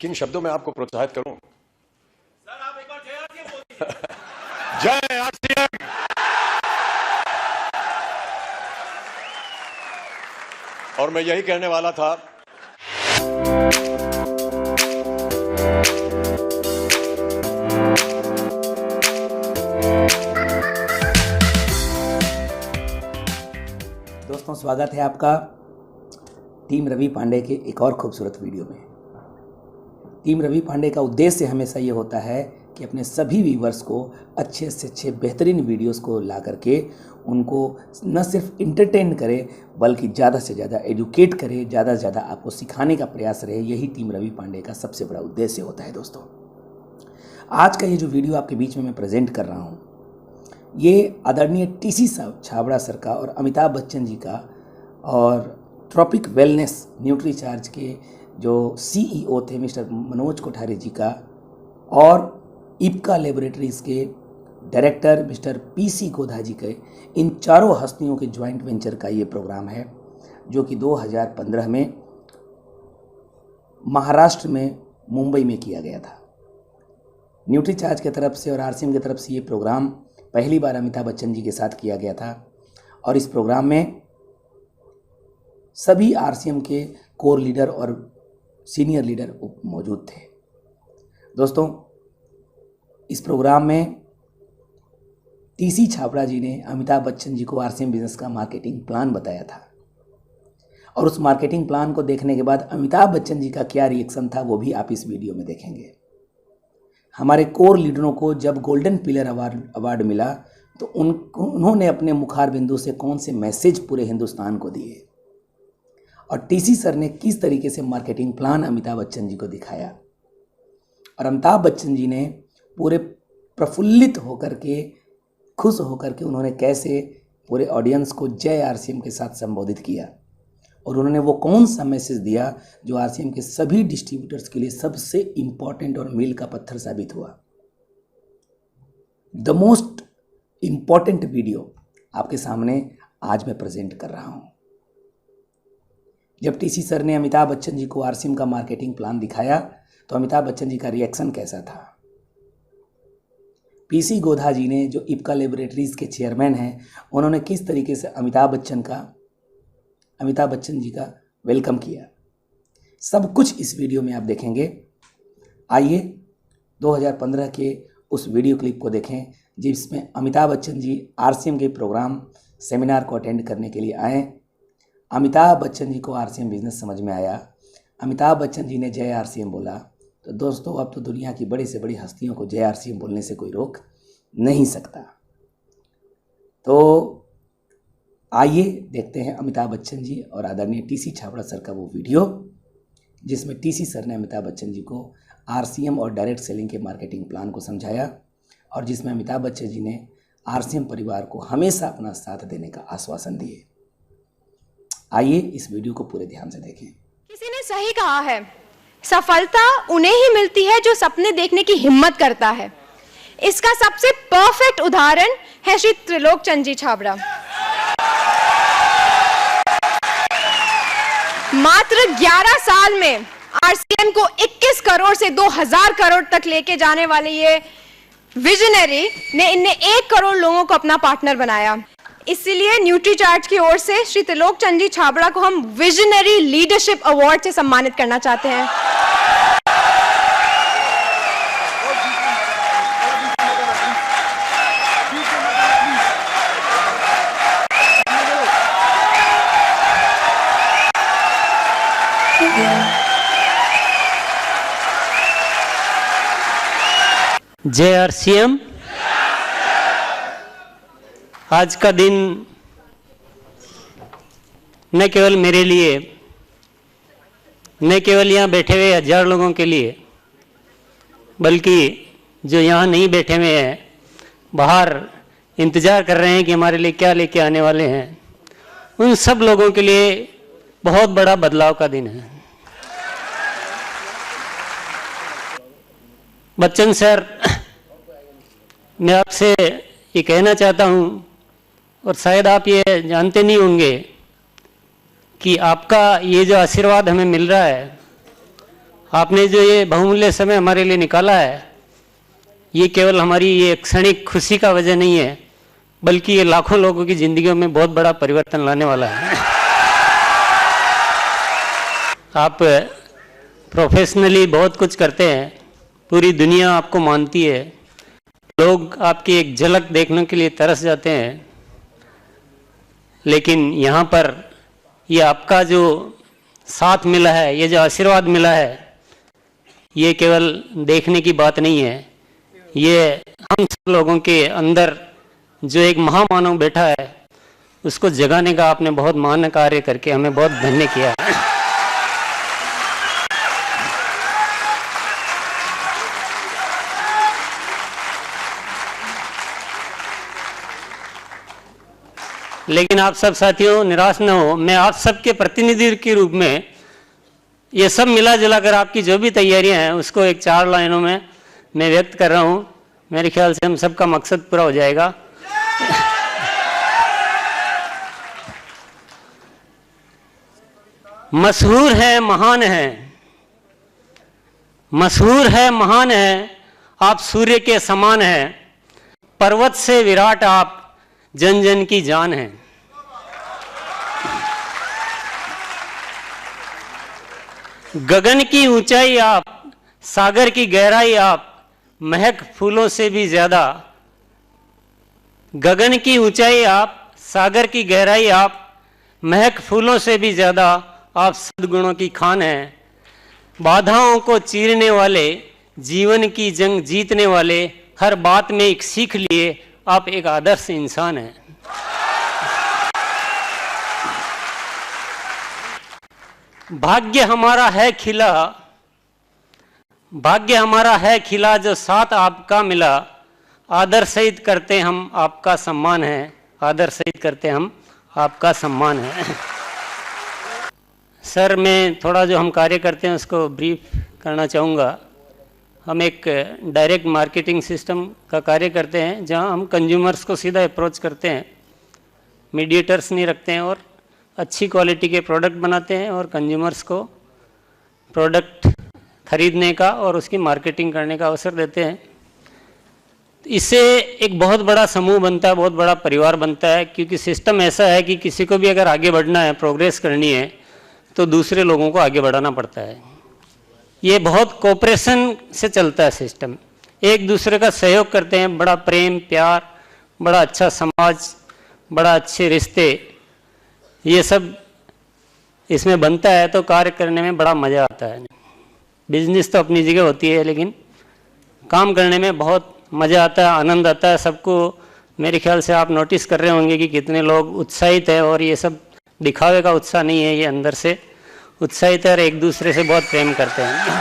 किन शब्दों में आपको प्रोत्साहित करूं? सर आप एक बार जय आरसीएम बोल दीजिए। जय आरसीएम। और मैं यही कहने वाला था। दोस्तों, स्वागत है आपका टीम रवि पांडे के एक और खूबसूरत वीडियो में। टीम रवि पांडे का उद्देश्य हमेशा ये होता है कि अपने सभी व्यूवर्स को अच्छे से अच्छे बेहतरीन वीडियोस को ला करके उनको न सिर्फ इंटरटेन करे बल्कि ज़्यादा से ज़्यादा एजुकेट करे, ज़्यादा से ज़्यादा आपको सिखाने का प्रयास रहे। यही टीम रवि पांडे का सबसे बड़ा उद्देश्य होता है। दोस्तों, आज का ये जो वीडियो आपके बीच में मैं प्रेजेंट कर रहा हूँ, ये आदरणीय टीसी छाबड़ा सर का और अमिताभ बच्चन जी का और ट्रॉपिक वेलनेस न्यूट्रीचार्ज के जो सीईओ थे मिस्टर मनोज कोठारी जी का और इप्का लेबोरेटरीज के डायरेक्टर मिस्टर पीसी गोधा जी के, इन चारों हस्तियों के ज्वाइंट वेंचर का ये प्रोग्राम है, जो कि 2015 में महाराष्ट्र में मुंबई में किया गया था। न्यूट्रीचार्ज की तरफ से और आरसीएम की तरफ से ये प्रोग्राम पहली बार अमिताभ बच्चन जी के साथ किया गया था और इस प्रोग्राम में सभी आरसीएम के कोर लीडर और सीनियर लीडर मौजूद थे। दोस्तों, इस प्रोग्राम में टीसी छाबड़ा जी ने अमिताभ बच्चन जी को आरसीएम बिजनेस का मार्केटिंग प्लान बताया था और उस मार्केटिंग प्लान को देखने के बाद अमिताभ बच्चन जी का क्या रिएक्शन था वो भी आप इस वीडियो में देखेंगे। हमारे कोर लीडरों को जब गोल्डन पिलर अवार्ड मिला तो उन्होंने अपने मुखार बिंदु से कौन से मैसेज पूरे हिंदुस्तान को दिए और टीसी सर ने किस तरीके से मार्केटिंग प्लान अमिताभ बच्चन जी को दिखाया और अमिताभ बच्चन जी ने पूरे प्रफुल्लित होकर के, खुश होकर के उन्होंने कैसे पूरे ऑडियंस को जय आरसीएम के साथ संबोधित किया और उन्होंने वो कौन सा मैसेज दिया जो आरसीएम के सभी डिस्ट्रीब्यूटर्स के लिए सबसे इम्पॉर्टेंट और मील का पत्थर साबित हुआ। द मोस्ट इम्पॉर्टेंट वीडियो आपके सामने आज मैं प्रेजेंट कर रहा हूं। जब टीसी सर ने अमिताभ बच्चन जी को आरसीएम का मार्केटिंग प्लान दिखाया तो अमिताभ बच्चन जी का रिएक्शन कैसा था? पीसी गोधा जी ने, जो इप्का लेबोरेटरीज के चेयरमैन हैं, उन्होंने किस तरीके से अमिताभ बच्चन जी का वेलकम किया, सब कुछ इस वीडियो में आप देखेंगे। आइए 2015 के उस वीडियो क्लिप को देखें जिसमें अमिताभ बच्चन जी आरसीएम के प्रोग्राम सेमिनार को अटेंड करने के लिए आए। अमिताभ बच्चन जी को आरसीएम बिजनेस समझ में आया, अमिताभ बच्चन जी ने जय आरसीएम बोला। तो दोस्तों, अब तो दुनिया की बड़ी से बड़ी हस्तियों को जय आरसीएम बोलने से कोई रोक नहीं सकता। तो आइए देखते हैं अमिताभ बच्चन जी और आदरणीय टीसी छाबड़ा सर का वो वीडियो जिसमें टीसी सर ने अमिताभ बच्चन जी को आरसीएम और डायरेक्ट सेलिंग के मार्केटिंग प्लान को समझाया और जिसमें अमिताभ बच्चन जी ने आरसीएम परिवार को हमेशा अपना साथ देने का आश्वासन दिए। आइए इस वीडियो को पूरे ध्यान से देखें। किसी ने सही कहा है, सफलता उन्हें ही मिलती है जो सपने देखने की हिम्मत करता है। इसका सबसे परफेक्ट उदाहरण है श्री त्रिलोक चंद जी छाबड़ा। मात्र 11 साल में आरसीएम को 21 करोड़ से 2000 करोड़ तक लेके जाने वाले ये विजनरी ने इन्हें 1 करोड़ लोगों को अपना पार्टनर बनाया। इसीलिए न्यूट्रीचार्ज की ओर से श्री त्रिलोक चंद जी छाबड़ा को हम विजनरी लीडरशिप अवार्ड से सम्मानित करना चाहते हैं। जय आरसीएम। आज का दिन न केवल मेरे लिए, न केवल यहाँ बैठे हुए 1000 लोगों के लिए, बल्कि जो यहाँ नहीं बैठे हुए हैं, बाहर इंतज़ार कर रहे हैं कि हमारे लिए क्या लेके आने वाले हैं, उन सब लोगों के लिए बहुत बड़ा बदलाव का दिन है। बच्चन सर, मैं आपसे ये कहना चाहता हूँ, और शायद आप ये जानते नहीं होंगे कि आपका ये जो आशीर्वाद हमें मिल रहा है, आपने जो ये बहुमूल्य समय हमारे लिए निकाला है, ये केवल हमारी ये क्षणिक खुशी का वजह नहीं है, बल्कि ये लाखों लोगों की जिंदगियों में बहुत बड़ा परिवर्तन लाने वाला है। आप प्रोफेशनली बहुत कुछ करते हैं, पूरी दुनिया आपको मानती है, लोग आपकी एक झलक देखने के लिए तरस जाते हैं, लेकिन यहाँ पर ये आपका जो साथ मिला है, ये जो आशीर्वाद मिला है, ये केवल देखने की बात नहीं है, ये हम सब लोगों के अंदर जो एक महामानव बैठा है उसको जगाने का आपने बहुत महान कार्य करके हमें बहुत धन्य किया है। लेकिन आप सब साथियों निराश न हो, मैं आप सबके प्रतिनिधि के रूप में ये सब मिला जुला कर आपकी जो भी तैयारियां हैं उसको एक 4 लाइनों में मैं व्यक्त कर रहा हूं। मेरे ख्याल से हम सबका मकसद पूरा हो जाएगा। मशहूर है, महान है, मशहूर है, महान है, आप सूर्य के समान हैं, पर्वत से विराट आप जन जन की जान है। गगन की ऊंचाई आप, सागर की गहराई आप, महक फूलों से भी ज्यादा। गगन की ऊंचाई आप, सागर की गहराई आप, महक फूलों से भी ज्यादा आप सद्गुणों की खान हैं। बाधाओं को चीरने वाले, जीवन की जंग जीतने वाले, हर बात में एक सीख लिए आप एक आदर्श इंसान हैं। भाग्य हमारा है खिला, भाग्य हमारा है खिला जो साथ आपका मिला, आदर सहित करते हम आपका सम्मान है, आदर सहित करते हम आपका सम्मान है। सर मैं थोड़ा जो हम कार्य करते हैं उसको ब्रीफ करना चाहूँगा। हम एक डायरेक्ट मार्केटिंग सिस्टम का कार्य करते हैं जहां हम कंज्यूमर्स को सीधा अप्रोच करते हैं, मीडिएटर्स नहीं रखते हैं और अच्छी क्वालिटी के प्रोडक्ट बनाते हैं और कंज्यूमर्स को प्रोडक्ट खरीदने का और उसकी मार्केटिंग करने का अवसर देते हैं। इससे एक बहुत बड़ा समूह बनता है, बहुत बड़ा परिवार बनता है, क्योंकि सिस्टम ऐसा है कि किसी को भी अगर आगे बढ़ना है, प्रोग्रेस करनी है, तो दूसरे लोगों को आगे बढ़ाना पड़ता है। ये बहुत कोऑपरेशन से चलता है सिस्टम, एक दूसरे का सहयोग करते हैं, बड़ा प्रेम प्यार, बड़ा अच्छा समाज, बड़ा अच्छे रिश्ते, ये सब इसमें बनता है, तो कार्य करने में बड़ा मज़ा आता है। बिजनेस तो अपनी जगह होती है, लेकिन काम करने में बहुत मज़ा आता है, आनंद आता है। सबको मेरे ख्याल से आप नोटिस कर रहे होंगे कि कितने लोग उत्साहित हैं, और ये सब दिखावे का उत्साह नहीं है, ये अंदर से उत्साहित है और एक दूसरे से बहुत प्रेम करते हैं।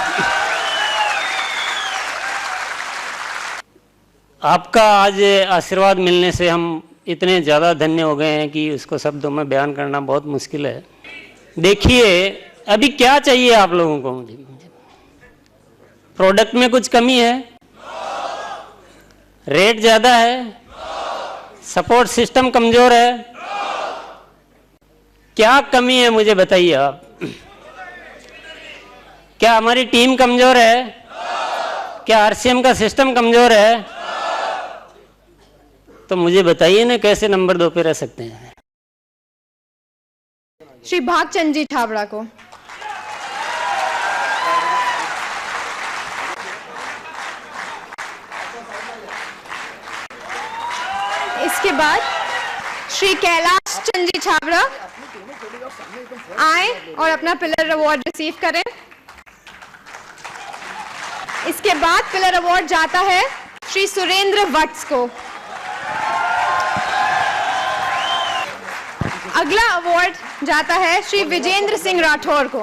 आपका आज आशीर्वाद मिलने से हम इतने ज़्यादा धन्य हो गए हैं कि उसको शब्दों में बयान करना बहुत मुश्किल है। देखिए अभी क्या चाहिए आप लोगों को, मुझे प्रोडक्ट में कुछ कमी है, रेट ज़्यादा है, सपोर्ट सिस्टम कमज़ोर है, क्या कमी है मुझे बताइए आप। क्या हमारी टीम कमज़ोर है? क्या आरसीएम का सिस्टम कमज़ोर है? तो मुझे बताइए ना, कैसे नंबर 2 पे रह सकते हैं। श्री भागचंद जी छाबड़ा को। इसके बाद श्री कैलाश चंद जी छाबड़ा आए और अपना पिलर अवार्ड रिसीव करें। इसके बाद पिलर अवार्ड जाता है श्री सुरेंद्र वत्स को। अगला अवार्ड जाता है श्री विजेंद्र सिंह राठौर को।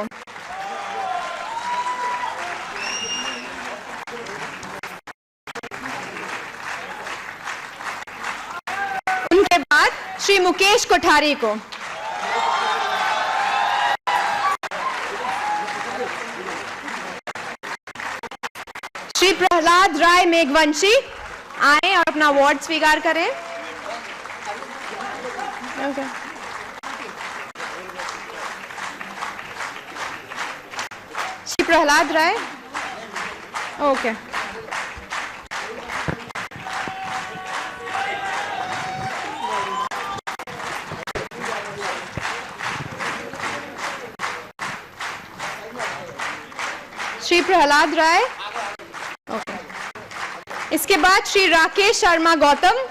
उनके बाद श्री मुकेश कोठारी को। श्री प्रहलाद राय मेघवंशी आए और अपना अवार्ड स्वीकार करें। श्री प्रहलाद राय। ओके, श्री प्रहलाद राय। ओके, इसके बाद श्री राकेश शर्मा गौतम।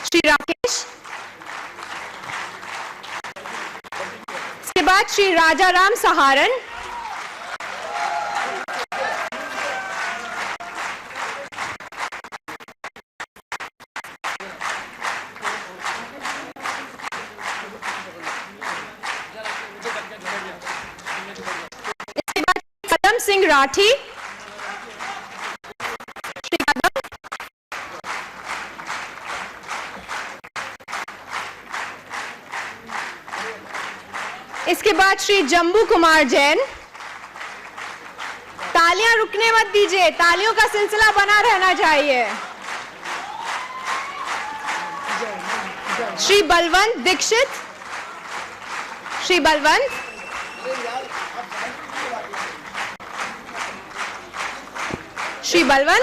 श्री राकेश। इसके बाद श्री राजाराम सहारन। इसके बाद कदम सिंह राठी। श्री कदम। इसके बाद श्री जम्बू कुमार जैन। तालियां रुकने मत दीजिए, तालियों का सिलसिला बना रहना चाहिए। श्री बलवंत दीक्षित। श्री बलवंत। श्री बलवंत।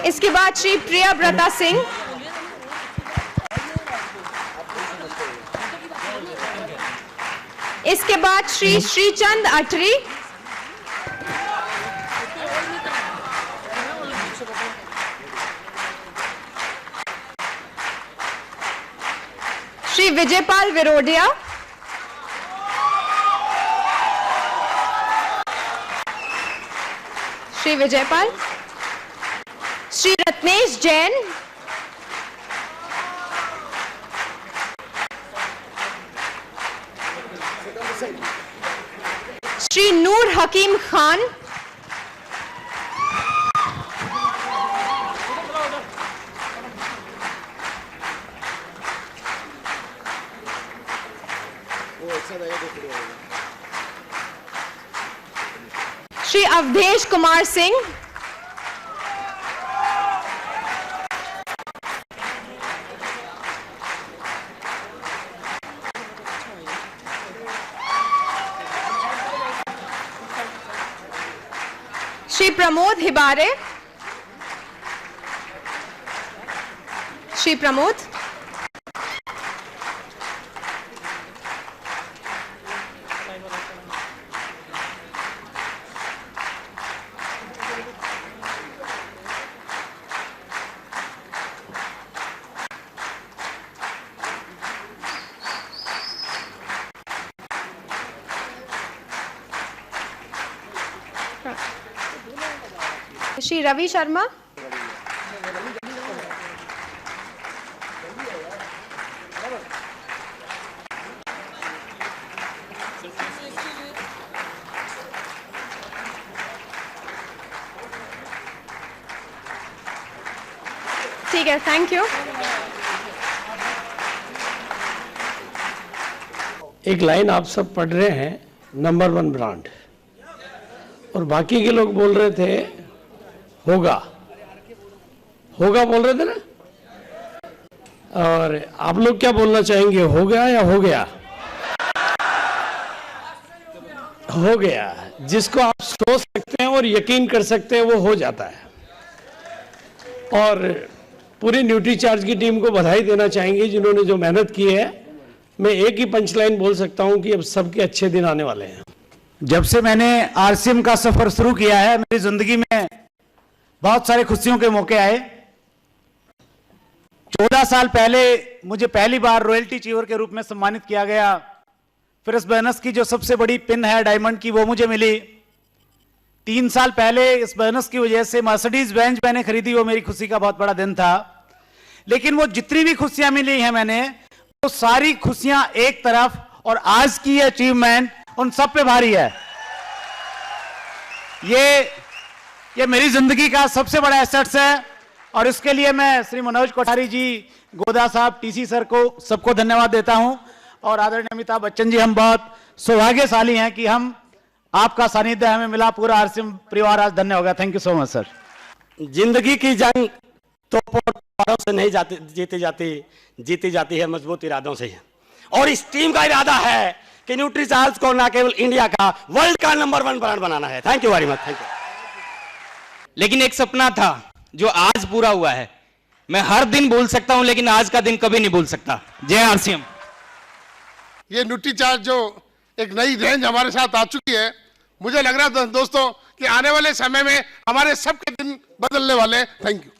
इसके बाद श्री प्रियव्रता सिंह। इसके बाद श्री श्रीचंद अटरी। श्री विजयपाल विरोडिया। श्री विजयपाल। श्री रत्नेश जैन। श्री नूर हकीम खान। श्री अवधेश कुमार सिंह। श्री प्रमोद हिबारे। श्री प्रमोद। श्री रवि शर्मा। ठीक है, थैंक यू। एक लाइन आप सब पढ़ रहे हैं, नंबर 1 ब्रांड, और बाकी के लोग बोल रहे थे होगा होगा बोल रहे थे ना, और आप लोग क्या बोलना चाहेंगे, हो गया या हो गया? हो गया। जिसको आप सोच सकते हैं और यकीन कर सकते हैं वो हो जाता है। और पूरी न्यूट्री चार्ज की टीम को बधाई देना चाहेंगे जिन्होंने जो मेहनत की है। मैं एक ही पंचलाइन बोल सकता हूं कि अब सबके अच्छे दिन आने वाले हैं। जब से मैंने आरसीएम का सफर शुरू किया है, मेरी जिंदगी में बहुत सारे खुशियों के मौके आए। 14 साल पहले मुझे पहली बार रॉयल्टी चीवर के रूप में सम्मानित किया गया। फिर इस बोनस की जो सबसे बड़ी पिन है डायमंड की, वो मुझे मिली। 3 साल पहले इस बोनस की वजह से मर्सिडीज बेंज मैंने खरीदी, वो मेरी खुशी का बहुत बड़ा दिन था। लेकिन वो जितनी भी खुशियां मिली हैं मैंने, वो सारी खुशियां एक तरफ, और आज की अचीवमेंट उन सब पे भारी है। ये मेरी जिंदगी का सबसे बड़ा एसेट्स है, और इसके लिए मैं श्री मनोज कोठारी जी, गोदा साहब, टीसी सर को सबको धन्यवाद देता हूं। और आदरणीय अमिताभ बच्चन जी, हम बहुत सौभाग्यशाली हैं कि हम आपका सानिध्य हमें मिला। पूरा आरसीएम परिवार आज धन्य होगा। Thank you so much sir. जिंदगी की जंग तोपों से नहीं जीती जाती है मजबूत इरादों से। और इस टीम का इरादा है कि न्यूट्रीचार्ज को ना केवल इंडिया का, वर्ल्ड का नंबर 1 ब्रांड बनाना है। Thank you very much. Thank you. लेकिन एक सपना था जो आज पूरा हुआ है। मैं हर दिन बोल सकता हूं लेकिन आज का दिन कभी नहीं भूल सकता। जय आरसीएम। ये न्यूट्रीचार्ज जो एक नई रेंज हमारे साथ आ चुकी है, मुझे लग रहा है दोस्तों कि आने वाले समय में हमारे सबके दिन बदलने वाले हैं। Thank you.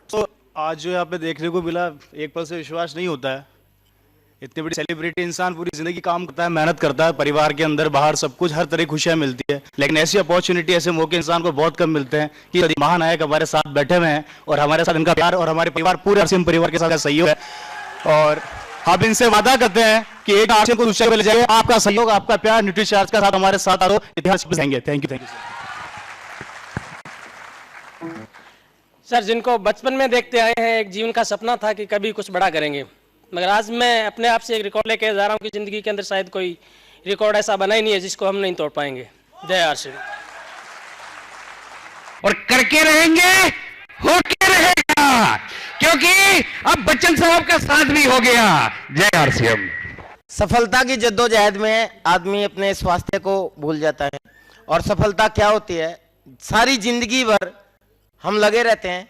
तो आज जो यहाँ पे देखने को मिला, एक पल से विश्वास नहीं होता है। इतनी बड़ी सेलिब्रिटी इंसान पूरी जिंदगी काम करता है, मेहनत करता है, परिवार के अंदर बाहर सब कुछ, हर तरह की खुशियां मिलती है, लेकिन ऐसी अपॉर्चुनिटी, ऐसे मौके इंसान को बहुत कम मिलते हैं कि महानायक हमारे साथ बैठे हुए हैं और हमारे साथ इनका प्यार और हमारे परिवार, पूरे आरसीएम परिवार के साथ सहयोग है। और हम इनसे वादा करते हैं कि एक आरसीएम को दूसरे पे ले जाएंगे। आपका सहयोग, आपका प्यार न्यूट्रीचार्ज का साथ हमारे साथ आरो इतिहास बदलेंगे। Thank you. Thank you sir, जिनको बचपन में देखते आए हैं, एक जीवन का सपना था कि कभी कुछ बड़ा करेंगे, मगर आज मैं अपने आप से एक रिकॉर्ड लेके जा रहा हूँ कि जिंदगी के अंदर शायद कोई रिकॉर्ड ऐसा बना ही नहीं है जिसको हम नहीं तोड़ पाएंगे। जय आरसीएम। और करके रहेंगे, होके रहेगा, क्योंकि अब बच्चन साहब का साथ भी हो गया। जय आरसीएम। सफलता की जद्दोजहद में आदमी अपने स्वास्थ्य को भूल जाता है, और सफलता क्या होती है, सारी जिंदगी भर हम लगे रहते हैं।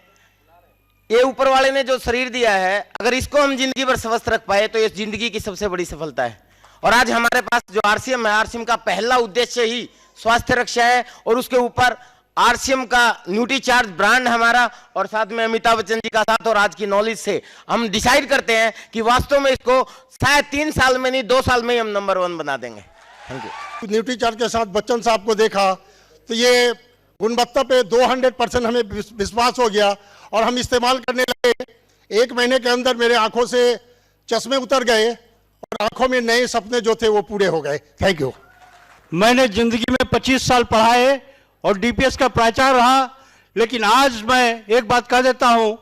ये ऊपर वाले ने जो शरीर दिया है, अगर इसको हम जिंदगी भर स्वस्थ रख पाए तो ये जिंदगी की सबसे बड़ी सफलता है। और आज हमारे पास जो आरसीएम है, आरसीएम का पहला उद्देश्य ही स्वास्थ्य रक्षा है, और उसके ऊपर आरसीएम का न्यूट्रीचार्ज ब्रांड हमारा, और साथ में अमिताभ बच्चन जी का साथ, और आज की नॉलेज से हम डिसाइड करते हैं कि वास्तव में इसको शायद 3 साल में नहीं 2 साल में ही हम नंबर 1 बना देंगे। Thank you. न्यूट्रीचार्ज के साथ बच्चन साहब को देखा तो ये गुणवत्ता पे 200% हमें विश्वास हो गया और हम इस्तेमाल करने लगे। 1 महीने के अंदर मेरे आंखों से चश्मे उतर गए और आंखों में नए सपने जो थे वो पूरे हो गए। Thank you. मैंने जिंदगी में 25 साल पढ़ाए और डीपीएस का प्राचार्य रहा, लेकिन आज मैं एक बात कह देता हूं,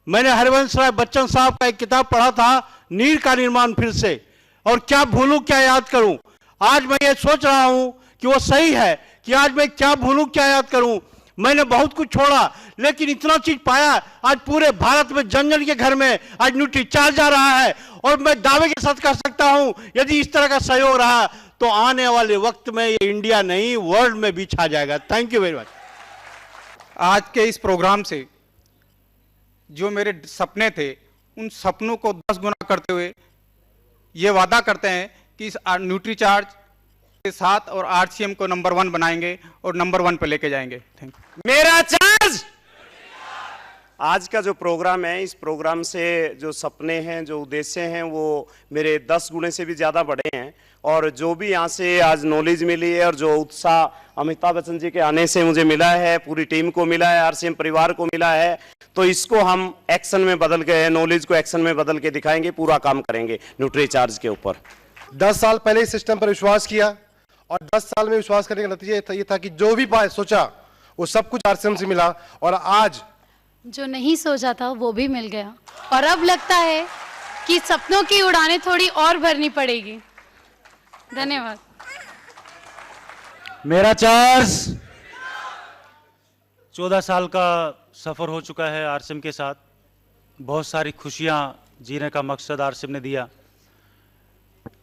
मैंने हरिवंश राय बच्चन साहब का एक किताब पढ़ा था, नीर का निर्माण फिर से, और क्या भूलूं क्या याद करूं। आज मैं ये सोच रहा हूं कि वो सही है कि आज मैं क्या भूलूं क्या याद करूं। मैंने बहुत कुछ छोड़ा लेकिन इतना चीज पाया। आज पूरे भारत में जन जन के घर में आज न्यूट्रीचार्ज आ रहा है, और मैं दावे के साथ कह सकता हूं यदि इस तरह का सहयोग रहा तो आने वाले वक्त में ये इंडिया नहीं वर्ल्ड में भी छा जाएगा। Thank you very much. आज के इस प्रोग्राम से जो मेरे सपने थे, उन सपनों को 10 गुना करते हुए ये वादा करते हैं कि इस न्यूट्रीचार्ज के साथ और आरसीएम को नंबर 1 बनाएंगे और नंबर 1 पर लेके जाएंगे। Thank you. मेरा चार्ज। आज का जो प्रोग्राम है, इस प्रोग्राम से जो सपने हैं, जो उद्देश्य हैं, वो मेरे 10 गुने से भी ज़्यादा बड़े हैं। और जो भी यहाँ से आज नॉलेज मिली है और जो उत्साह अमिताभ बच्चन जी के आने से मुझे मिला है, पूरी टीम को मिला है, आरसीएम परिवार को मिला है, तो इसको हम एक्शन में बदल के, नॉलेज को एक्शन में बदल के दिखाएंगे, पूरा काम करेंगे न्यूट्रीचार्ज के ऊपर। 10 साल पहले इस सिस्टम पर विश्वास किया और 10 साल में विश्वास करने का नतीजा ये था कि जो भी सोचा वो सब कुछ आरसीएम से मिला, और आज जो नहीं सोचा था वो भी मिल गया। और अब लगता है कि सपनों की उड़ानें थोड़ी और भरनी पड़ेगी। धन्यवाद। मेरा चार्ज। 14 साल का सफर हो चुका है आरसीएम के साथ। बहुत सारी खुशियां जीने का मकसद आरसीएम ने दिया,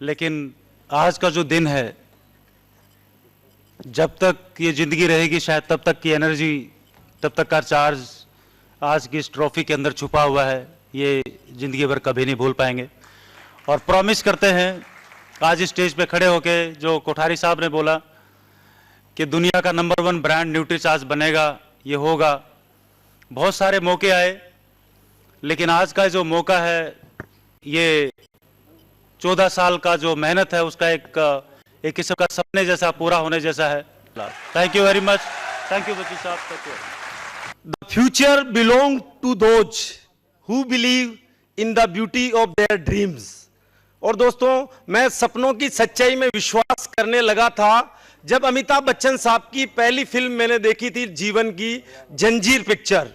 लेकिन आज का जो दिन है, जब तक ये जिंदगी रहेगी शायद तब तक की एनर्जी, तब तक का चार्ज आज की इस ट्रॉफी के अंदर छुपा हुआ है, ये जिंदगी भर कभी नहीं भूल पाएंगे। और प्रॉमिस करते हैं आज इस स्टेज पे खड़े होके, जो कोठारी साहब ने बोला कि दुनिया का नंबर 1 ब्रांड न्यूट्रीचार्ज बनेगा, ये होगा। बहुत सारे मौके आए, लेकिन आज का जो मौका है, ये 14 साल का जो मेहनत है उसका एक किस्म का सपने जैसा पूरा होने जैसा है। Thank you very much. Thank you बच्ची साहब। Thank you. The future belongs to those who believe in the beauty of their dreams. और दोस्तों, मैं सपनों की सच्चाई में विश्वास करने लगा था जब अमिताभ बच्चन साहब की पहली फिल्म मैंने देखी थी, जीवन की जंजीर पिक्चर।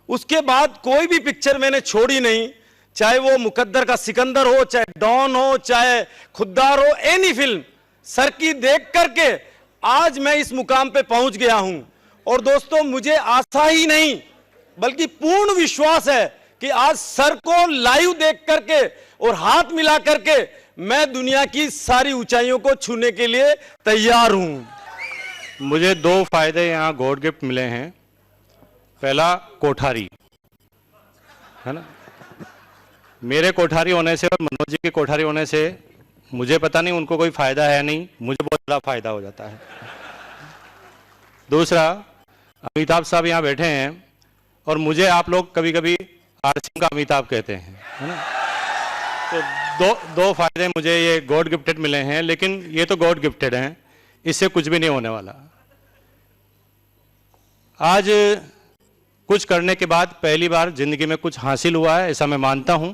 उसके बाद कोई भी पिक्चर मैंने छोड़ी नहीं, चाहे वो मुकद्दर का सिकंदर हो, चाहे डॉन हो, चाहे खुद्दार हो, एनी फिल्म सर की देख करके आज मैं इस मुकाम पे पहुंच गया हूं। और दोस्तों, मुझे आशा ही नहीं बल्कि पूर्ण विश्वास है कि आज सर को लाइव देख करके और हाथ मिला करके मैं दुनिया की सारी ऊंचाइयों को छूने के लिए तैयार हूं। मुझे 2 फायदे यहाँ गॉड गिफ्ट मिले हैं। पहला, कोठारी, है ना। मेरे कोठारी होने से और मनोज जी के कोठारी होने से मुझे पता नहीं उनको कोई फायदा है नहीं, मुझे बहुत बड़ा फायदा हो जाता है। दूसरा, अमिताभ साहब यहाँ बैठे हैं और मुझे आप लोग कभी कभी आरसीएम का अमिताभ कहते हैं, है ना। तो दो फायदे मुझे ये गॉड गिफ्टेड मिले हैं, लेकिन ये तो गॉड गिफ्टेड हैं, इससे कुछ भी नहीं होने वाला। आज कुछ करने के बाद पहली बार जिंदगी में कुछ हासिल हुआ है, ऐसा मैं मानता हूं।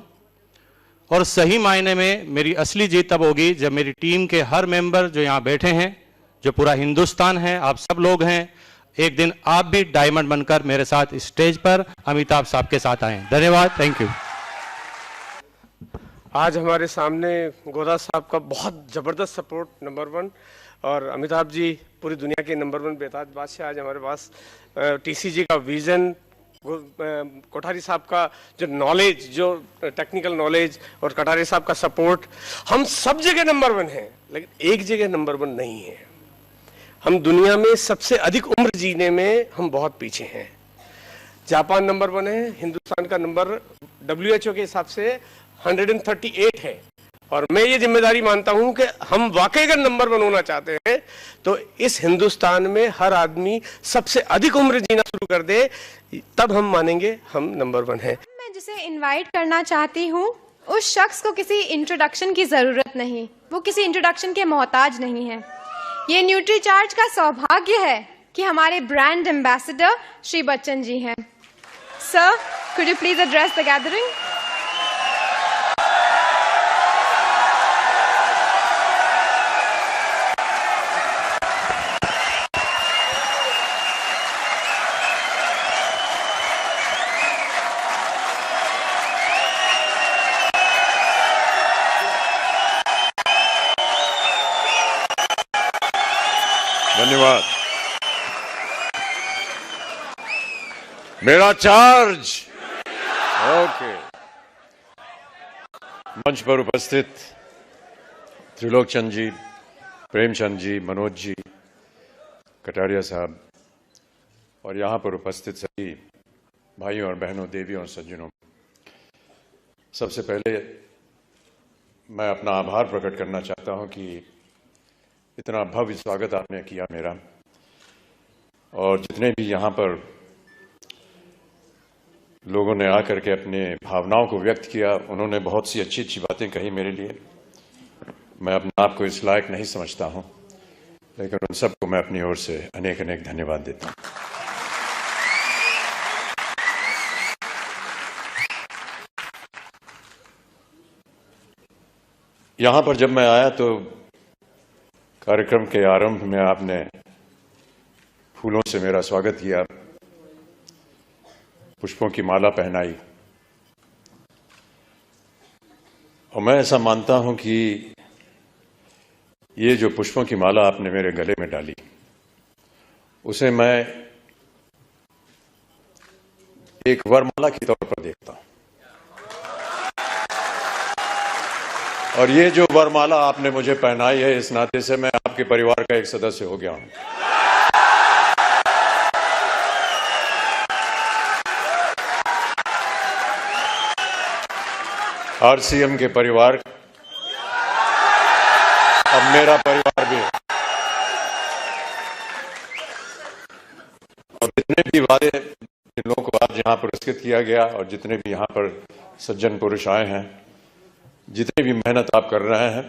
और सही मायने में मेरी असली जीत तब होगी जब मेरी टीम के हर मेंबर जो यहाँ बैठे हैं, जो पूरा हिंदुस्तान है, आप सब लोग हैं, एक दिन आप भी डायमंड बनकर मेरे साथ स्टेज पर अमिताभ साहब के साथ आए। धन्यवाद, थैंक यू। आज हमारे सामने गोदा साहब का बहुत ज़बरदस्त सपोर्ट, नंबर 1, और अमिताभ जी पूरी दुनिया के नंबर 1 बेताज बादशाह। आज हमारे पास टीसी जी का विजन, कोठारी साहब का जो नॉलेज, जो टेक्निकल नॉलेज, और कटारे साहब का सपोर्ट, हम सब जगह नंबर 1 हैं, लेकिन एक जगह नंबर 1 नहीं है। हम दुनिया में सबसे अधिक उम्र जीने में हम बहुत पीछे हैं। जापान नंबर 1 है, हिंदुस्तान का नंबर WHO के हिसाब से 138 है, और मैं ये जिम्मेदारी मानता हूं कि हम वाकई अगर नंबर 1 होना चाहते हैं तो इस हिंदुस्तान में हर आदमी सबसे अधिक उम्र जीना शुरू कर दे, तब हम मानेंगे हम नंबर 1 है। मैं जिसे इनवाइट करना चाहती हूँ उस शख्स को किसी इंट्रोडक्शन की जरूरत नहीं, वो किसी इंट्रोडक्शन के मोहताज नहीं है। ये न्यूट्रीचार्ज का सौभाग्य है कि हमारे ब्रांड एम्बेसडर श्री बच्चन जी हैं। Sir, could you please address the gathering. धन्यवाद। मेरा चार्ज। ओके। मंच पर उपस्थित त्रिलोक चंद जी, प्रेमचंद जी, मनोज जी, कटारिया साहब, और यहाँ पर उपस्थित सभी भाइयों और बहनों, देवियों और सज्जनों, सबसे पहले मैं अपना आभार प्रकट करना चाहता हूँ कि इतना भव्य स्वागत आपने किया मेरा, और जितने भी यहाँ पर लोगों ने आकर के अपने भावनाओं को व्यक्त किया, उन्होंने बहुत सी अच्छी अच्छी बातें कही मेरे लिए। मैं अपने आप को इस लायक नहीं समझता हूँ, लेकिन उन सबको मैं अपनी ओर से अनेक अनेक धन्यवाद देता हूँ। यहाँ पर जब मैं आया तो कार्यक्रम के आरंभ में आपने फूलों से मेरा स्वागत किया, पुष्पों की माला पहनाई, और मैं ऐसा मानता हूं कि ये जो पुष्पों की माला आपने मेरे गले में डाली, उसे मैं एक वरमाला के तौर पर देखता हूं। और ये जो वरमाला आपने मुझे पहनाई है, इस नाते से मैं आपके परिवार का एक सदस्य हो गया हूं। आरसीएम के परिवार अब मेरा परिवार भी है। और जितने भी वादे जिन लोगों को आज यहां पुरस्कृत किया गया, और जितने भी यहां पर सज्जन पुरुष आए हैं, जितनी भी मेहनत आप कर रहे हैं,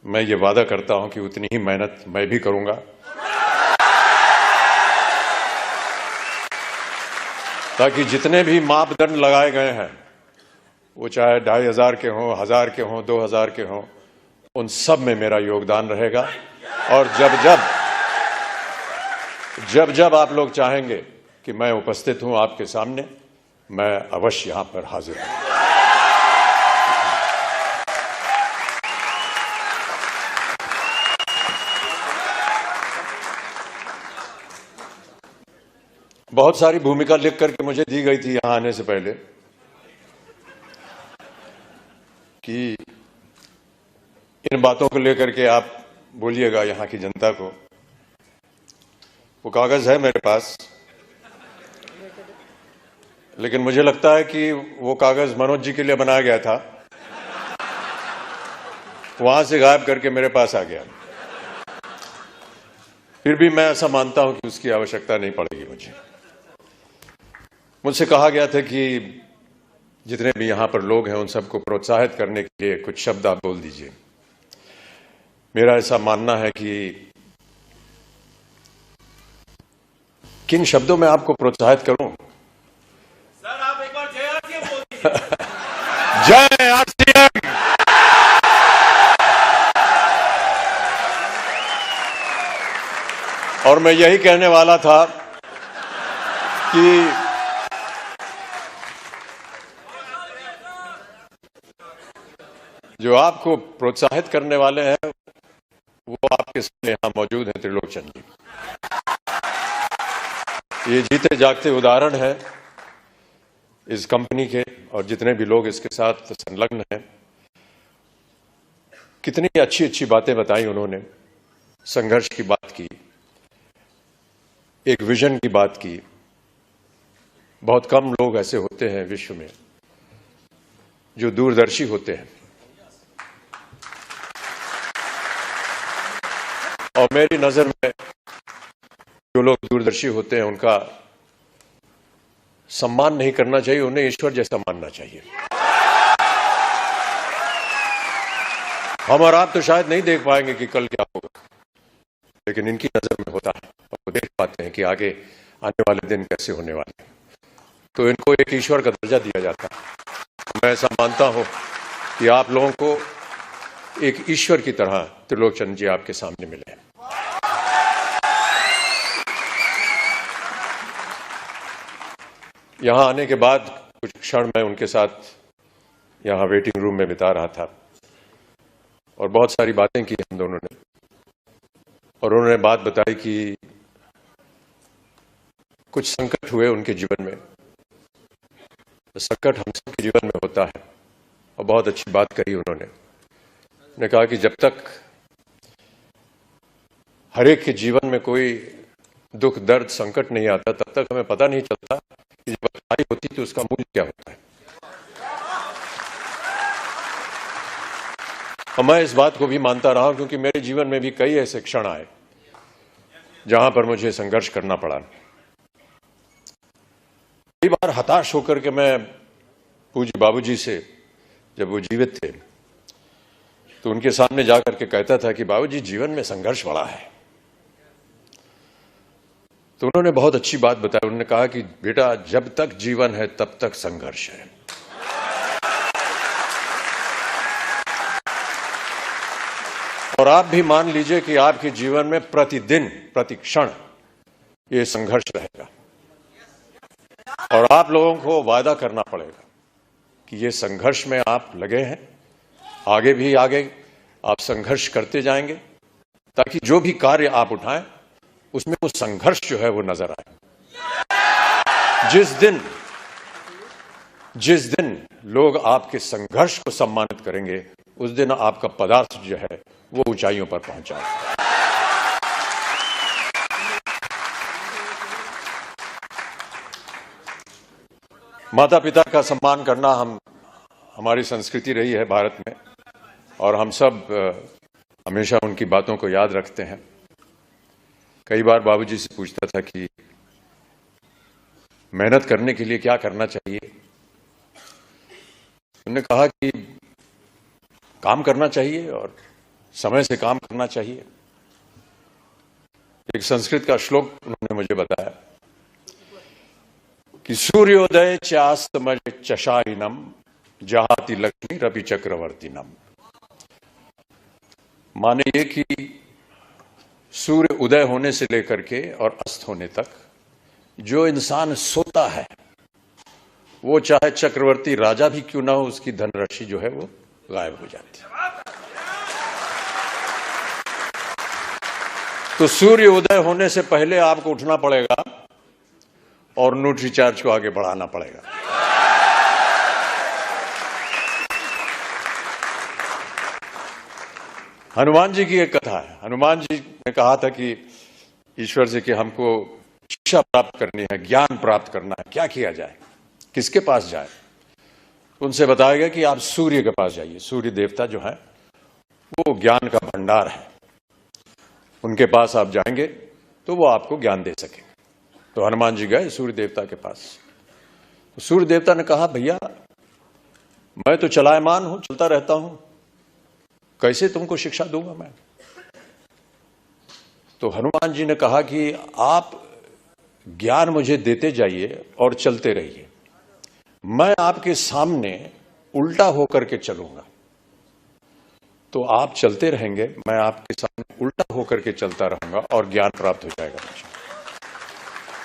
मैं ये वादा करता हूं कि उतनी ही मेहनत मैं भी करूंगा, ताकि जितने भी मापदंड लगाए गए हैं, वो चाहे 2500 के हों, 1000 के हों, 2000 के हों, उन सब में मेरा योगदान रहेगा। और जब जब आप लोग चाहेंगे कि मैं उपस्थित हूं आपके सामने, मैं अवश्य यहां पर हाजिर हूं। बहुत सारी भूमिका लिख करके मुझे दी गई थी यहां आने से पहले कि इन बातों को लेकर के आप बोलिएगा यहाँ की जनता को। वो कागज है मेरे पास, लेकिन मुझे लगता है कि वो कागज मनोज जी के लिए बनाया गया था, वहां से गायब करके मेरे पास आ गया। फिर भी मैं ऐसा मानता हूं कि उसकी आवश्यकता नहीं पड़ेगी। मुझसे कहा गया था कि जितने भी यहां पर लोग हैं उन सबको प्रोत्साहित करने के लिए कुछ शब्द आप बोल दीजिए। मेरा ऐसा मानना है कि किन शब्दों में आपको प्रोत्साहित करूं? सर आप एक बार जय आरसीएम बोल दीजिए। जय आरसीएम। और मैं यही कहने वाला था कि जो आपको प्रोत्साहित करने वाले हैं वो आपके सामने यहां मौजूद हैं, त्रिलोकचंद जी। ये जीते जागते उदाहरण है इस कंपनी के और जितने भी लोग इसके साथ संलग्न हैं। कितनी अच्छी अच्छी बातें बताई उन्होंने, संघर्ष की बात की, एक विजन की बात की। बहुत कम लोग ऐसे होते हैं विश्व में जो दूरदर्शी होते हैं, और मेरी नजर में जो लोग दूरदर्शी होते हैं उनका सम्मान नहीं करना चाहिए, उन्हें ईश्वर जैसा मानना चाहिए। हम और आप तो शायद नहीं देख पाएंगे कि कल क्या होगा, लेकिन इनकी नजर में होता है और वो देख पाते हैं कि आगे आने वाले दिन कैसे होने वाले हैं। तो इनको एक ईश्वर का दर्जा दिया जाता है। मैं ऐसा मानता हूं कि आप लोगों को एक ईश्वर की तरह त्रिलोकचंद जी आपके सामने मिले हैं। यहां आने के बाद कुछ क्षण मैं उनके साथ यहां वेटिंग रूम में बिता रहा था और बहुत सारी बातें की हम दोनों ने, और उन्होंने बात बताई कि कुछ संकट हुए उनके जीवन में। तो संकट हम सबके जीवन में होता है, और बहुत अच्छी बात कही उन्होंने कहा कि जब तक हर एक के जीवन में कोई दुख दर्द संकट नहीं आता तब तक हमें पता नहीं चलता कि जब अच्छाई होती तो उसका मूल्य क्या होता है। और मैं इस बात को भी मानता रहा क्योंकि मेरे जीवन में भी कई ऐसे क्षण आए जहां पर मुझे संघर्ष करना पड़ा। कई बार हताश होकर के मैं पूज्य बाबूजी से, जब वो जीवित थे, तो उनके सामने जाकर के कहता था कि बाबूजी जीवन में संघर्ष बड़ा है। तो उन्होंने बहुत अच्छी बात बताई। उन्होंने कहा कि बेटा जब तक जीवन है तब तक संघर्ष है। और आप भी मान लीजिए कि आपके जीवन में प्रतिदिन प्रतिक्षण ये संघर्ष रहेगा, और आप लोगों को वादा करना पड़ेगा कि ये संघर्ष में आप लगे हैं, आगे भी आगे आप संघर्ष करते जाएंगे, ताकि जो भी कार्य आप उठाएं उसमें वो संघर्ष जो है वो नजर आए। जिस दिन लोग आपके संघर्ष को सम्मानित करेंगे उस दिन आपका पदार्थ जो है वो ऊंचाइयों पर पहुंचा। माता पिता का सम्मान करना हमारी संस्कृति रही है भारत में, और हम सब हमेशा उनकी बातों को याद रखते हैं। कई बार बाबूजी से पूछता था कि मेहनत करने के लिए क्या करना चाहिए। उन्होंने कहा कि काम करना चाहिए और समय से काम करना चाहिए। एक संस्कृत का श्लोक उन्होंने मुझे बताया कि सूर्योदय चास्तमय चशाइनम जहाति लक्ष्मी रवि चक्रवर्तीनम। माने ये कि सूर्य उदय होने से लेकर के और अस्त होने तक जो इंसान सोता है वो चाहे चक्रवर्ती राजा भी क्यों ना हो, उसकी धनराशि जो है वो गायब हो जाती है। तो सूर्य उदय होने से पहले आपको उठना पड़ेगा और न्यूट्रीचार्ज को आगे बढ़ाना पड़ेगा। हनुमान जी की एक कथा है। हनुमान जी ने कहा था कि ईश्वर से कि हमको शिक्षा प्राप्त करनी है, ज्ञान प्राप्त करना है, क्या किया जाए, किसके पास जाए। उनसे बताया गया कि आप सूर्य के पास जाइए। सूर्य देवता जो है वो ज्ञान का भंडार है, उनके पास आप जाएंगे तो वो आपको ज्ञान दे सकेंगे। तो हनुमान जी गए सूर्य देवता के पास। तो सूर्य देवता ने कहा, भैया मैं तो चलायमान हूं, चलता रहता हूं, कैसे तुमको शिक्षा दूंगा मैं। तो हनुमान जी ने कहा कि आप ज्ञान मुझे देते जाइए और चलते रहिए, मैं आपके सामने उल्टा होकर के चलूंगा। तो आप चलते रहेंगे, मैं आपके सामने उल्टा होकर के चलता रहूंगा और ज्ञान प्राप्त हो जाएगा मुझे।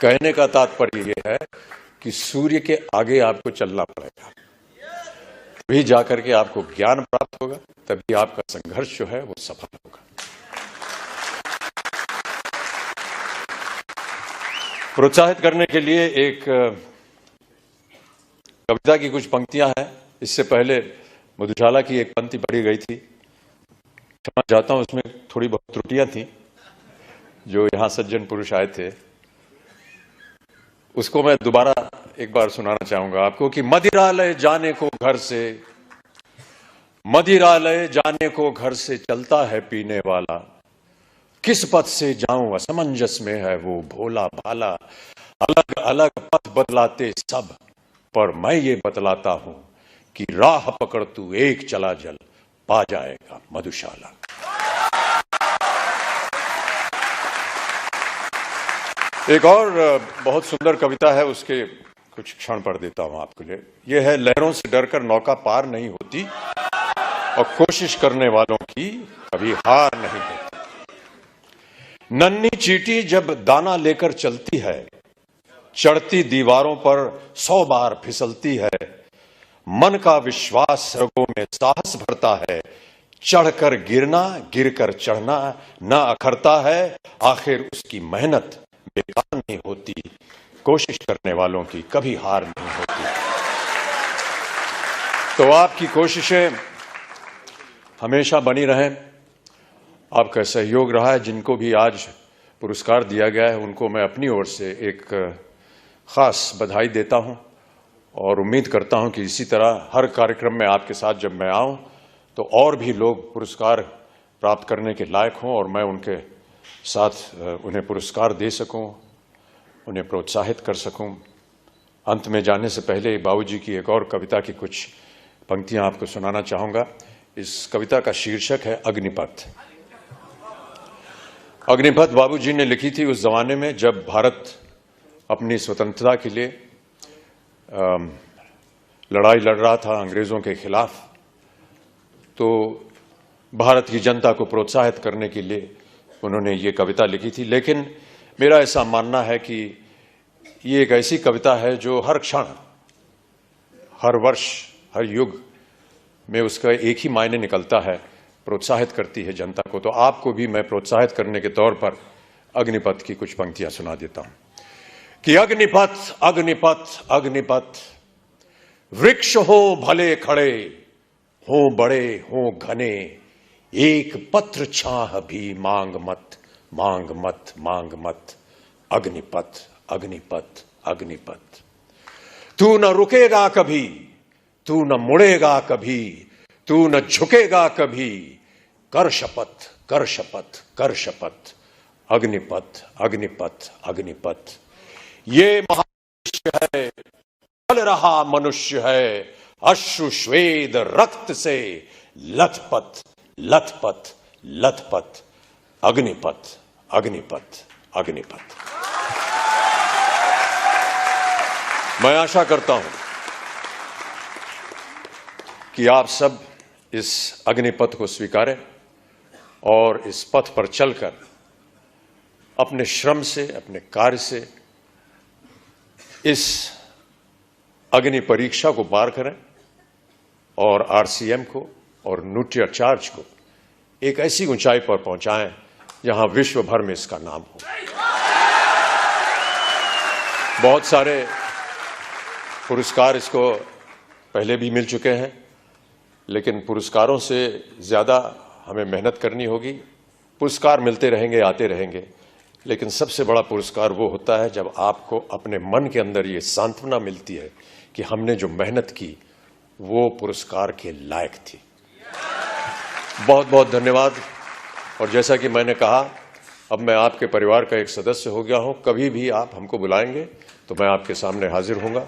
कहने का तात्पर्य यह है कि सूर्य के आगे आपको चलना पड़ेगा, तभी जाकर के आपको ज्ञान प्राप्त होगा, तभी आपका संघर्ष जो है वो सफल होगा। प्रोत्साहित करने के लिए एक कविता की कुछ पंक्तियां हैं। इससे पहले मधुशाला की एक पंक्ति पढ़ी गई थी, क्षमा चाहता हूं, उसमें थोड़ी बहुत त्रुटियां थी। जो यहां सज्जन पुरुष आए थे उसको मैं दोबारा एक बार सुनाना चाहूंगा आपको कि मदिरालय जाने को घर से, मदिरालय जाने को घर से चलता है पीने वाला, किस पथ से जाऊं असमंजस में है वो भोला भाला। अलग अलग पथ बदलाते सब, पर मैं ये बतलाता हूं कि राह पकड़ तू एक चला जल, पा जाएगा मधुशाला। एक और बहुत सुंदर कविता है, उसके कुछ क्षण पढ़ देता हूं आपके लिए। यह है, लहरों से डरकर नौका पार नहीं होती और कोशिश करने वालों की कभी हार नहीं होती। नन्ही चींटी जब दाना लेकर चलती है, चढ़ती दीवारों पर 100 बार फिसलती है। मन का विश्वास रगों में साहस भरता है, चढ़कर गिरना गिरकर चढ़ना न अखरता है। आखिर उसकी मेहनत बेकार नहीं होती, कोशिश करने वालों की कभी हार नहीं होती। तो आपकी कोशिशें हमेशा बनी रहें। आपका सहयोग रहा है। जिनको भी आज पुरस्कार दिया गया है उनको मैं अपनी ओर से एक खास बधाई देता हूं और उम्मीद करता हूं कि इसी तरह हर कार्यक्रम में आपके साथ जब मैं आऊं तो और भी लोग पुरस्कार प्राप्त करने के लायक हों और मैं उनके साथ उन्हें पुरस्कार दे सकूं, उन्हें प्रोत्साहित कर सकूं। अंत में जाने से पहले बाबूजी की एक और कविता की कुछ पंक्तियां आपको सुनाना चाहूंगा। इस कविता का शीर्षक है अग्निपथ। अग्निपथ बाबूजी ने लिखी थी उस जमाने में जब भारत अपनी स्वतंत्रता के लिए लड़ाई लड़ रहा था अंग्रेजों के खिलाफ। तो भारत की जनता को प्रोत्साहित करने के लिए उन्होंने ये कविता लिखी थी। लेकिन मेरा ऐसा मानना है कि ये एक ऐसी कविता है जो हर क्षण, हर वर्ष, हर युग में उसका एक ही मायने निकलता है, प्रोत्साहित करती है जनता को। तो आपको भी मैं प्रोत्साहित करने के तौर पर अग्निपथ की कुछ पंक्तियां सुना देता हूं कि अग्निपथ अग्निपथ अग्निपथ, वृक्ष हो भले खड़े, हो बड़े हो घने, एक पत्र छाह भी मांग मत मांग मत मांग मत। अग्निपथ अग्निपथ अग्निपथ, तू न रुकेगा कभी, तू न मुड़ेगा कभी, तू न झुकेगा कभी, कर शपथ कर शपथ कर शपथ। अग्निपथ अग्निपथ अग्निपथ, ये महामनुष्य है, चल रहा मनुष्य है, अश्रु श्वेद रक्त से लथपथ लथपथ लथपथ। अग्निपथ अग्निपथ अग्निपथ। मैं आशा करता हूं कि आप सब इस अग्निपथ को स्वीकारें और इस पथ पर चलकर अपने श्रम से, अपने कार्य से इस अग्नि परीक्षा को पार करें और आरसीएम को और न्यूट्रिचार्ज को एक ऐसी ऊंचाई पर पहुंचाएं जहां विश्व भर में इसका नाम हो। बहुत सारे पुरस्कार इसको पहले भी मिल चुके हैं, लेकिन पुरस्कारों से ज्यादा हमें मेहनत करनी होगी। पुरस्कार मिलते रहेंगे, आते रहेंगे, लेकिन सबसे बड़ा पुरस्कार वो होता है जब आपको अपने मन के अंदर ये सांत्वना मिलती है कि हमने जो मेहनत की वो पुरस्कार के लायक थी। बहुत बहुत धन्यवाद। और जैसा कि मैंने कहा, अब मैं आपके परिवार का एक सदस्य हो गया हूं। कभी भी आप हमको बुलाएंगे तो मैं आपके सामने हाजिर होऊंगा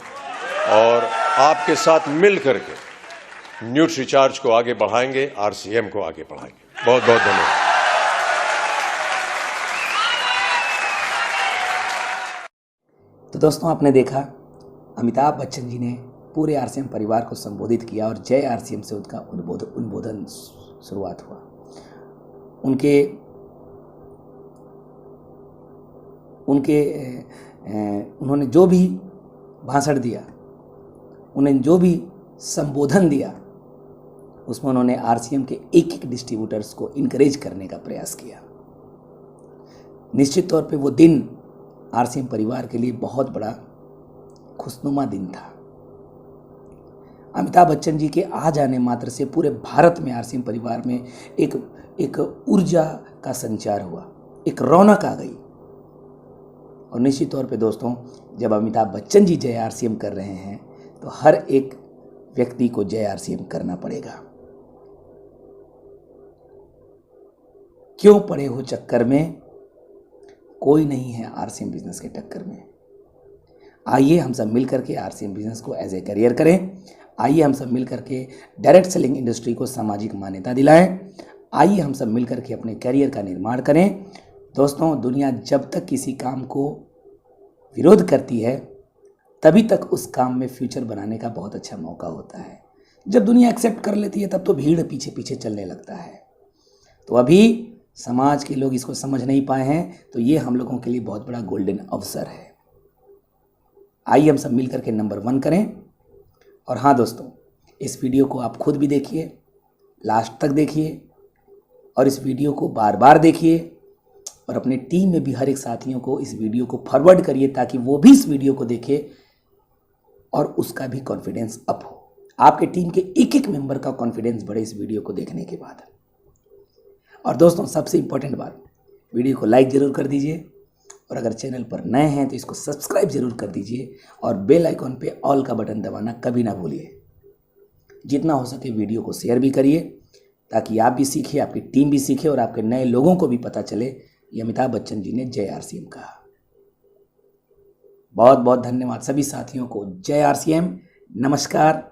और आपके साथ मिल करके न्यूट्रीचार्ज को आगे बढ़ाएंगे, आरसीएम को आगे बढ़ाएंगे। बहुत बहुत धन्यवाद। तो दोस्तों, आपने देखा अमिताभ बच्चन जी ने पूरे आरसीएम परिवार को संबोधित किया और जय आरसीएम से उनका उद्बोधन शुरुआत हुआ। उन्होंने जो भी भाषण दिया, उन्हें जो भी संबोधन दिया, उसमें उन्होंने आरसीएम के एक एक डिस्ट्रीब्यूटर्स को इनकरेज करने का प्रयास किया। निश्चित तौर पे वो दिन आरसीएम परिवार के लिए बहुत बड़ा खुशनुमा दिन था। अमिताभ बच्चन जी के आ जाने मात्र से पूरे भारत में आरसीएम परिवार में एक ऊर्जा का संचार हुआ, एक रौनक आ गई। और निश्चित तौर पे दोस्तों, जब अमिताभ बच्चन जी जय आरसीएम कर रहे हैं तो हर एक व्यक्ति को जय आरसीएम करना पड़ेगा। क्यों पड़े हो चक्कर में? कोई नहीं है आरसीएम बिजनेस के टक्कर में। आइए हम सब मिल करके आरसीएम बिजनेस को एज ए करियर करें। आइए हम सब मिल करके डायरेक्ट सेलिंग इंडस्ट्री को सामाजिक मान्यता दिलाएं। आइए हम सब मिल करके अपने करियर का निर्माण करें। दोस्तों, दुनिया जब तक किसी काम को विरोध करती है तभी तक उस काम में फ्यूचर बनाने का बहुत अच्छा मौका होता है। जब दुनिया एक्सेप्ट कर लेती है तब तो भीड़ पीछे पीछे चलने लगता है। तो अभी समाज के लोग इसको समझ नहीं पाए हैं, तो ये हम लोगों के लिए बहुत बड़ा गोल्डन अवसर है। आइए हम सब मिल करके नंबर 1 करें। और हाँ दोस्तों, इस वीडियो को आप खुद भी देखिए, लास्ट तक देखिए और इस वीडियो को बार बार देखिए और अपने टीम में भी हर एक साथियों को इस वीडियो को फॉरवर्ड करिए ताकि वो भी इस वीडियो को देखे और उसका भी कॉन्फिडेंस अप हो। आपके टीम के एक एक मेंबर का कॉन्फिडेंस बढ़े इस वीडियो को देखने के बाद। और दोस्तों, सबसे इंपॉर्टेंट बात, वीडियो को लाइक ज़रूर कर दीजिए और अगर चैनल पर नए हैं तो इसको सब्सक्राइब ज़रूर कर दीजिए और बेल आइकॉन पे ऑल का बटन दबाना कभी ना भूलिए। जितना हो सके वीडियो को शेयर भी करिए ताकि आप भी सीखिए, आपकी टीम भी सीखे और आपके नए लोगों को भी पता चले ये अमिताभ बच्चन जी ने जय आरसीएम कहा। बहुत बहुत धन्यवाद सभी साथियों को। जय आरसीएम। नमस्कार।